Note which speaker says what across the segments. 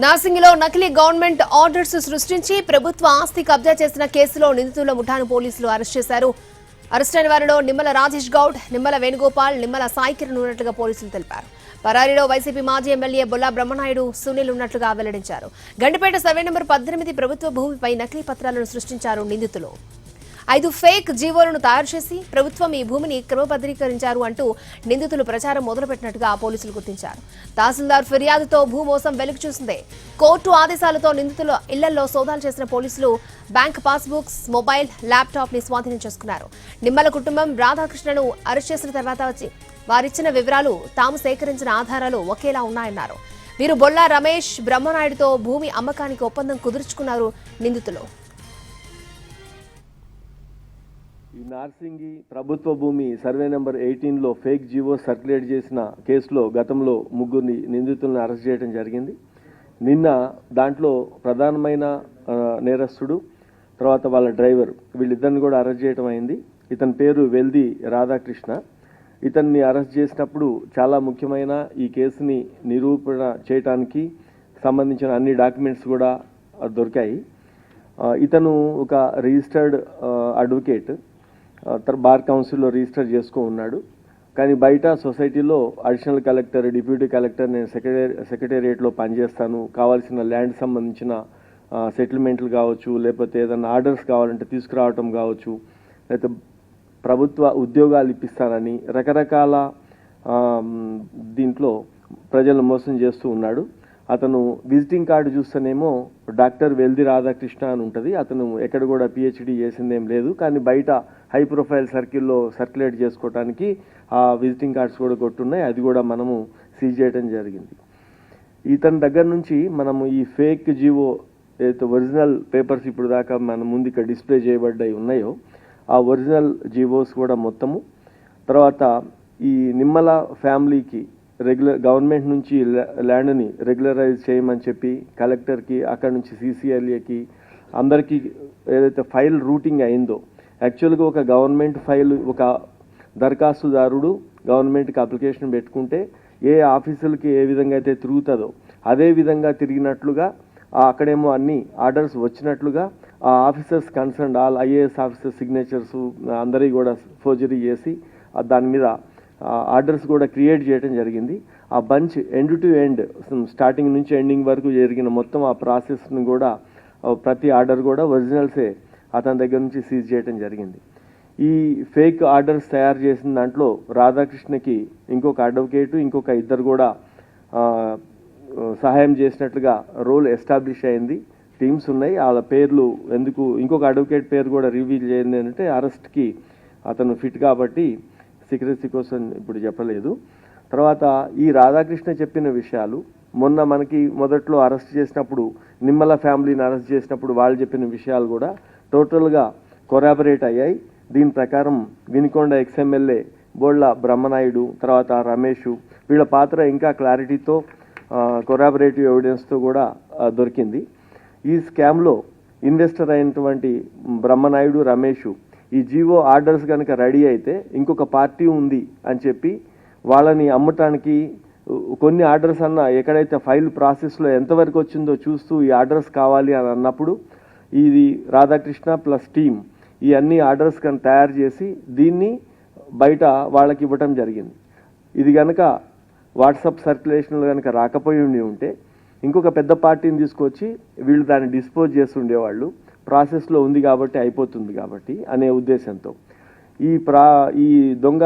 Speaker 1: నార్సింగిలో నకిలీ government orders సృష్టించి ప్రభుత్వ ఆస్తి కబ్జా చేసిన కేసులో నిందితుల ముఠాను పోలీసులు అరెస్ట్ చేశారు. అరెస్టైన వారిలో నిమ్మల రాజేష్ గౌడ్, నిమ్మల వేణుగోపాల్, నిమ్మల సాయికిరణ్ ఉన్నట్లుగా పోలీసులు తెలిపారు. పరారీలో వైసీపీ మాజీ ఎమ్మెల్యే బొల్లా బ్రహ్మనాయుడు, సునీల్ ఉన్నట్లుగా వెల్లడించారు. గండిపేట సర్వే నెంబర్ 18 ప్రభుత్వ భూమిపై నకిలీ పత్రాలను సృష్టించారు నిందితులు. 5 ఫేక్ జీవోలను తయారు చేసి ప్రభుత్వం ఈ భూమిని క్రమబద్ధీకరించారు అంటూ నిందితులు ప్రచారం మొదలుపెట్టినట్టుగా పోలీసులు గుర్తించారు. తహసీల్దార్ ఫిర్యాదుతో భూమోసం వెలుగు చూసింది. కోర్టు ఆదేశాలతో నిందితుల ఇళ్లలో సోదాలు చేసిన పోలీసులు బ్యాంక్ పాస్బుక్స్, మొబైల్, ల్యాప్టాప్ ని స్వాధీనం చేసుకున్నారు. నిమ్మల కుటుంబం రాధాకృష్ణను అరెస్ట్ చేసిన తర్వాత వారిచ్చిన వివరాలు, తాము సేకరించిన ఆధారాలు ఒకేలా ఉన్నాయన్నారు. వీరు బొల్లా రమేష్, బ్రహ్మనాయుడుతో భూమి అమ్మకానికి ఒప్పందం కుదుర్చుకున్నారు నిందితులు.
Speaker 2: ఈ నార్సింగి ప్రభుత్వ భూమి సర్వే నెంబర్ 18లో ఫేక్ జీవో సర్క్యులేట్ చేసిన కేసులో గతంలో 3 నిందితులను అరెస్ట్ చేయడం జరిగింది. నిన్న దాంట్లో ప్రధానమైన నేరస్తుడు, తర్వాత వాళ్ళ డ్రైవర్, వీళ్ళిద్దరిని కూడా అరెస్ట్ చేయడం అయింది. ఇతని పేరు వెల్ది రాధాకృష్ణ. ఇతన్ని అరెస్ట్ చేసినప్పుడు చాలా ముఖ్యమైన ఈ కేసుని నిరూపణ చేయడానికి సంబంధించిన అన్ని డాక్యుమెంట్స్ కూడా దొరికాయి. ఇతను ఒక రిజిస్టర్డ్ అడ్వకేట్, బార్ కౌన్సిల్లో రిజిస్టర్ చేసుకుని ఉన్నాడు. కానీ బయట సొసైటీలో అడిషనల్ కలెక్టర్, డిప్యూటీ కలెక్టర్, నేను సెక్రటేరియట్లో పనిచేస్తాను, కావాల్సిన ల్యాండ్ సంబంధించిన సెటిల్మెంట్లు కావచ్చు, లేకపోతే ఏదైనా ఆర్డర్స్ కావాలంటే తీసుకురావటం కావచ్చు, లేకపోతే ప్రభుత్వ ఉద్యోగాలు ఇప్పిస్తానని రకరకాల దీంట్లో ప్రజలను మోసం చేస్తూ ఉన్నాడు. అతను విజిటింగ్ కార్డు చూస్తేనేమో డాక్టర్ వెల్ది రాధాకృష్ణ అని ఉంటుంది. అతను ఎక్కడ కూడా పిహెచ్డి చేసిందేం లేదు. కానీ బయట హై ప్రొఫైల్ సర్కిల్లో సర్క్యులేట్ చేసుకోవడానికి ఆ విజిటింగ్ కార్డ్స్ కూడా కొట్టున్నాయి. అది కూడా మనము సీజ్ చేయడం జరిగింది. ఇతని దగ్గర నుంచి మనము ఈ ఫేక్ జీవో ఏదైతే ఒరిజినల్ పేపర్స్ ఇప్పుడు దాకా మన ముందు ఇక్కడ డిస్ప్లే చేయబడ్డాయి ఉన్నాయో ఆ ఒరిజినల్ జీవోస్ కూడా మొత్తము, తర్వాత ఈ నిమ్మల ఫ్యామిలీకి గవర్నమెంట్ నుంచి ల్యాండ్ని రెగ్యులరైజ్ చేయమని చెప్పి కలెక్టర్కి, అక్కడ నుంచి CCLAకి అందరికీ ఏదైతే ఫైల్ రూటింగ్ అయిందో, యాక్చువల్గా ఒక గవర్నమెంట్ ఫైల్ ఒక దరఖాస్తుదారుడు గవర్నమెంట్కి అప్లికేషన్ పెట్టుకుంటే ఏ ఆఫీసులకి ఏ విధంగా అయితే తిరుగుతుందో అదే విధంగా తిరిగినట్లుగా అక్కడేమో అన్ని ఆర్డర్స్ వచ్చినట్లుగా ఆ officers concern all IAS officer signatures అందరి కూడా ఫోర్జరీ చేసి దాని మీద ఆర్డర్స్ కూడా క్రియేట్ చేయడం జరిగింది. ఆ bunch end to end, starting నుంచి ఎండింగ్ వరకు జరిగిన మొత్తం ఆ ప్రాసెస్ను కూడా ప్రతి ఆర్డర్ కూడా ఒరిజినల్సే అతని దగ్గర నుంచి సీజ్ చేయడం జరిగింది. ఈ ఫేక్ ఆర్డర్స్ తయారు చేసిన దాంట్లో రాధాకృష్ణకి ఇంకొక అడ్వకేటు, ఇంకొక 2 కూడా సహాయం చేసినట్లుగా రోల్ ఎస్టాబ్లిష్ అయింది. టీమ్స్ ఉన్నాయి. వాళ్ళ పేర్లు ఎందుకు, ఇంకొక అడ్వకేట్ పేరు కూడా రివీల్ చేయండి అంటే అరెస్ట్కి అతను ఫిట్ కాబట్టి సీక్రెసీ కోసం ఇప్పుడు చెప్పలేదు. తర్వాత ఈ రాధాకృష్ణ చెప్పిన విషయాలు మొన్న మనకి మొదట్లో అరెస్ట్ చేసినప్పుడు, నిమ్మల ఫ్యామిలీని అరెస్ట్ చేసినప్పుడు వాళ్ళు చెప్పిన విషయాలు కూడా టోటల్గా కొరాబరేట్ అయ్యాయి. దీని ప్రకారం వినుకొండ XMLA బొల్లా బ్రహ్మనాయుడు, తర్వాత రమేష్, వీళ్ళ పాత్ర ఇంకా క్లారిటీతో కొరాబరేటివ్ ఎవిడెన్స్తో కూడా దొరికింది. ఈ స్కామ్లో ఇన్వెస్టర్ అయినటువంటి బ్రహ్మనాయుడు, రమేష్ ఈ జీవో ఆర్డర్స్ కనుక రెడీ అయితే ఇంకొక పార్టీ ఉంది అని చెప్పి వాళ్ళని అమ్మటానికి కొన్ని ఆర్డర్స్ అన్న ఎక్కడైతే ఫైల్ ప్రాసెస్లో ఎంతవరకు వచ్చిందో చూస్తూ ఈ ఆర్డర్స్ కావాలి అని అన్నప్పుడు ఇది రాధాకృష్ణ ప్లస్ టీమ్ ఈ అన్ని ఆర్డర్స్ కనుక తయారు చేసి దీన్ని బయట వాళ్ళకి ఇవ్వటం జరిగింది. ఇది కనుక వాట్సాప్ సర్క్యులేషన్లో కనుక రాకపోయి ఉంటే ఇంకొక పెద్ద పార్టీని తీసుకొచ్చి వీళ్ళు దాన్ని డిస్పోజ్ చేసి ఉండేవాళ్ళు. ప్రాసెస్లో ఉంది కాబట్టి అయిపోతుంది కాబట్టి అనే ఉద్దేశంతో ఈ దొంగ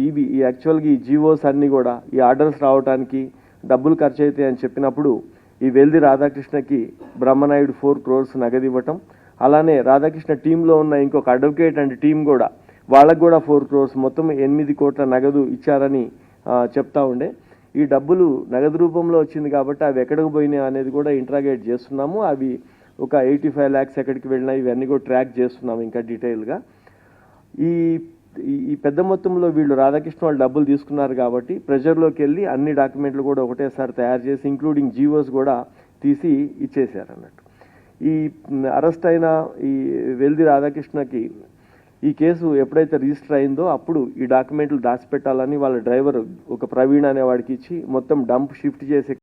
Speaker 2: ఇవి యాక్చువల్గా ఈ జీవోస్ అన్నీ కూడా ఈ ఆర్డర్స్ రావడానికి డబ్బులు ఖర్చు అవుతాయి అని చెప్పినప్పుడు ఈ వెల్ది రాధాకృష్ణకి బ్రహ్మనాయుడు 4 crores నగదు ఇవ్వటం, అలానే రాధాకృష్ణ టీంలో ఉన్న ఇంకొక అడ్వకేట్ అండ్ టీం కూడా వాళ్ళకు కూడా 4 crores, మొత్తం 8 కోట్ల నగదు ఇచ్చారని చెప్తా ఉండే. ఈ డబ్బులు నగదు రూపంలో వచ్చింది కాబట్టి అవి ఎక్కడికి పోయినాయి అనేది కూడా ఇంట్రాగేట్ చేస్తున్నాము. అవి ఒక 85 lakhs ఎక్కడికి వెళ్ళినాయి ఇవన్నీ కూడా ట్రాక్ చేస్తున్నాము ఇంకా డీటెయిల్గా. ఈ పెద్ద మొత్తంలో వీళ్ళు రాధాకృష్ణ వాళ్ళు డబ్బులు తీసుకున్నారు కాబట్టి ప్రెజర్లోకి వెళ్ళి అన్ని డాక్యుమెంట్లు కూడా ఒకటేసారి తయారు చేసి ఇంక్లూడింగ్ జీవోస్ కూడా తీసి ఇచ్చేశారు అన్నట్టు. ఈ అరెస్ట్ అయిన ఈ వెల్ది రాధాకృష్ణకి ఈ కేసు ఎప్పుడైతే రిజిస్టర్ అయిందో అప్పుడు ఈ డాక్యుమెంట్లు దాచిపెట్టాలని వాళ్ళ డ్రైవర్ ఒక ప్రవీణ్ అనేవాడికి ఇచ్చి మొత్తం డంప్ షిఫ్ట్ చేసే